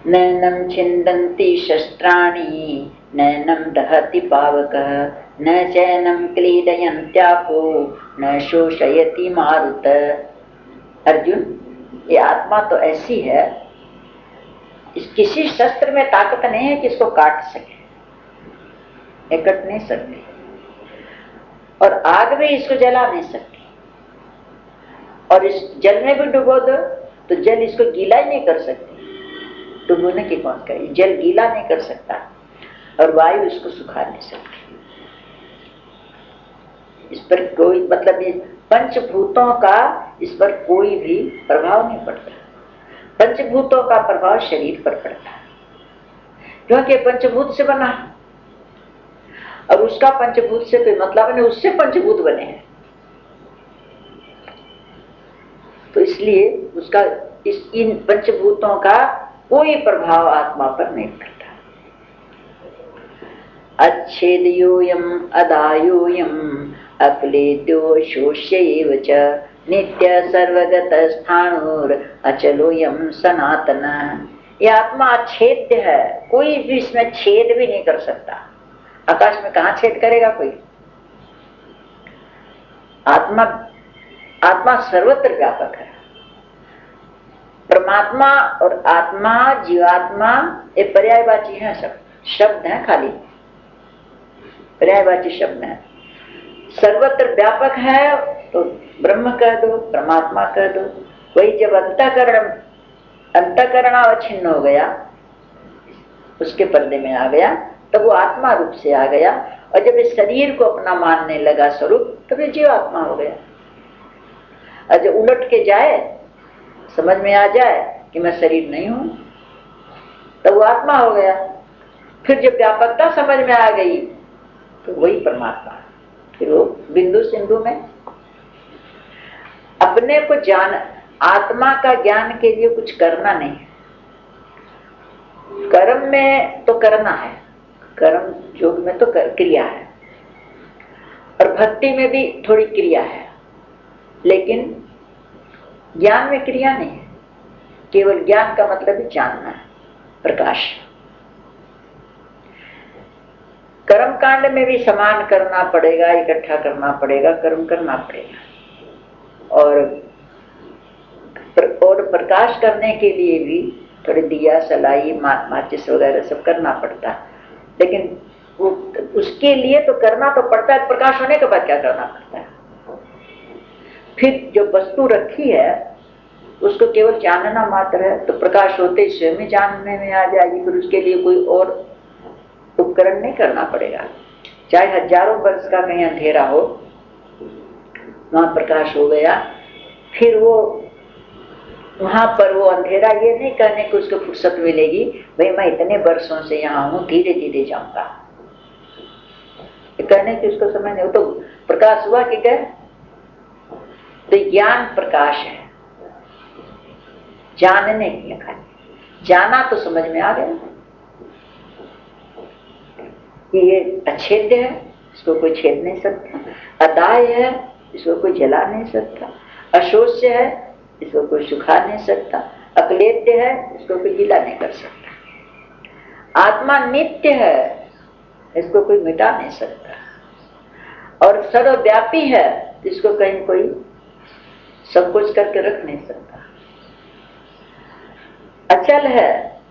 नैनं छिन्दन्ति शस्त्राणि नैनं दहति पावकः न चैनं क्रीडयन्त्यापो न शोषयति मारुत। अर्जुन, ये आत्मा तो ऐसी है, किसी शस्त्र में ताकत नहीं है कि इसको काट सके, ये कट नहीं सकती, और आग भी इसको जला नहीं सकती, और इस जल में भी डुबो दो तो जल इसको गीला ही नहीं कर सकती। डुबोने की कौन करे, जल गीला नहीं कर सकता और वायु इसको सुखा नहीं सकती। इस पर कोई मतलब ये पंचभूतों का इस पर कोई भी प्रभाव नहीं पड़ता। पंचभूतों का प्रभाव शरीर पर पड़ता है, क्योंकि पंचभूत से बना है, और उसका पंचभूत से कोई मतलब नहीं, उससे पंचभूत बने हैं, तो इसलिए उसका इन पंचभूतों का कोई प्रभाव आत्मा पर नहीं पड़ता। अच्छेदयोयम अदायोयम अक्लेद्यो शोष्यैव च नित्य सर्वगत स्थाणुर अचलोयम सनातन। यह आत्मा अच्छेद्य है, कोई भी इसमें छेद भी नहीं कर सकता। आकाश में कहाँ छेद करेगा कोई? आत्मा सर्वत्र व्यापक है। परमात्मा और आत्मा, जीवात्मा, ये पर्यायवाची है, शब्द है, खाली पर्यायवाची शब्द है। सर्वत्र व्यापक है तो ब्रह्म कह दो, परमात्मा कह दो। वही जब अंतःकरण अवच्छिन्न हो गया, उसके पर्दे में आ गया, तब वो आत्मा रूप से आ गया, और जब इस शरीर को अपना मानने लगा स्वरूप, तब ये जीवात्मा हो गया। और जब उलट के जाए, समझ में आ जाए कि मैं शरीर नहीं हूं, तब वो आत्मा हो गया। फिर जब व्यापकता समझ में आ गई तो वही परमात्मा। फिर वो बिंदु सिंधु में अपने को जान, आत्मा का ज्ञान के लिए कुछ करना नहीं है। कर्म में तो करना है, कर्म योग में तो क्रिया है, और भक्ति में भी थोड़ी क्रिया है, लेकिन ज्ञान में क्रिया नहीं है। केवल ज्ञान का मतलब ही जानना है, प्रकाश। कर्म कांड में भी समान करना पड़ेगा, इकट्ठा करना पड़ेगा, कर्म करना पड़ेगा, और प्रकाश करने के लिए भी थोड़ी दिया, सलाई, माचिस वगैरह सब करना पड़ता है। लेकिन वो उसके लिए तो करना तो पड़ता है, प्रकाश होने के बाद क्या करना पड़ता है? फिर जो वस्तु रखी है उसको केवल जानना मात्र है, तो प्रकाश होते ही स्वयं ही जानने में आ जाएगी। फिर उसके लिए कोई और उपकरण नहीं करना पड़ेगा। चाहे हजारों वर्ष का कहीं अंधेरा हो, वहां प्रकाश हो गया, फिर वो वहां पर वो अंधेरा ये नहीं कहने कि उसको फुर्सत मिलेगी, भाई मैं इतने वर्षों से यहाँ हूं, धीरे धीरे जाऊंगा, कहने की उसको समझ नहीं। तो प्रकाश हुआ कि गए। तो ज्ञान प्रकाश है, जानने की है, खाली जाना तो समझ में आ गया कि ये अच्छेद्य है, इसको कोई छेद नहीं सकता। अदाय है, इसको कोई जला नहीं सकता। अशोष्य है, इसको कोई सुखा नहीं सकता। अक्लेद्य है, इसको कोई गीला नहीं कर सकता। आत्मा नित्य है, इसको कोई मिटा नहीं सकता। और सर्वव्यापी है, इसको कहीं कोई सब कुछ करके रख नहीं सकता। अचल है,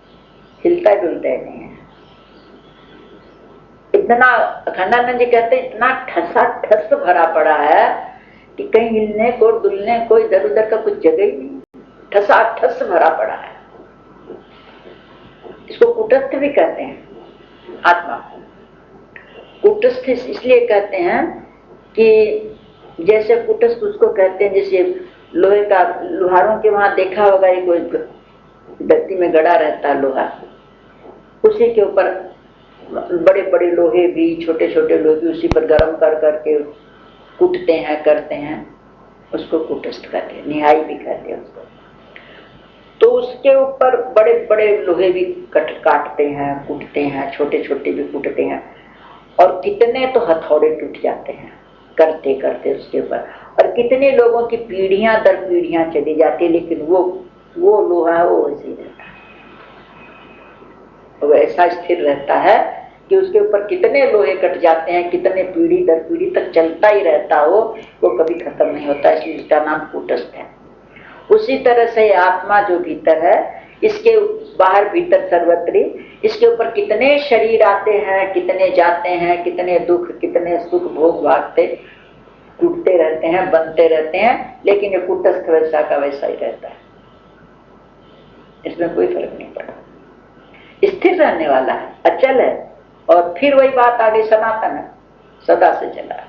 हिलता डुलता नहीं है। इतना अखंडानंद जी कहते हैं, इतना ठसा ठस भरा पड़ा है कि कहीं हिलने को, डुलने को, इधर उधर का कुछ जगह ही नहीं, ठसा ठस भरा पड़ा है। इसको कूटस्थ भी कहते हैं, आत्मा कूटस्थ इसलिए कहते हैं कि जैसे कूटस्थ उसको कहते हैं, जैसे लोहे का, लोहारों के वहां देखा होगा, ये कोई धरती में गड़ा रहता है लोहा, उसी के ऊपर बड़े बड़े लोहे भी, छोटे छोटे लोहे भी उसी पर गर्म कर करके कूटते हैं, करते हैं, उसको कूटस्थ कहते हैं। निहाई भी कहते हैं उसको। तो उसके ऊपर बड़े बड़े लोहे भी काटते हैं, कूटते हैं, छोटे छोटे भी कूटते हैं, और कितने तो हथौड़े टूट जाते हैं करते करते उसके ऊपर, और कितने लोगों की पीढ़ियां दर पीढ़ियां चली जाती है, लेकिन वो लोहा वो वैसे ही रहता है। वैसा स्थिर रहता है कि उसके ऊपर कितने लोहे कट जाते हैं, कितने पीढ़ी दर पीढ़ी तक चलता ही रहता हो, वो कभी खत्म नहीं होता, इसलिए इसका नाम कूटस्थ है। उसी तरह से आत्मा जो भीतर है, इसके बाहर भीतर सर्वत्री, इसके ऊपर कितने शरीर आते हैं, कितने जाते हैं, कितने दुख कितने सुख भोग भागते टूटते रहते हैं, बनते रहते हैं, लेकिन ये कूटस्थ वैसा का वैसा ही रहता है, इसमें कोई फर्क नहीं पड़ा, स्थिर रहने वाला है, अचल है। और फिर वही बात आगे, सनातन है, सदा से चला है।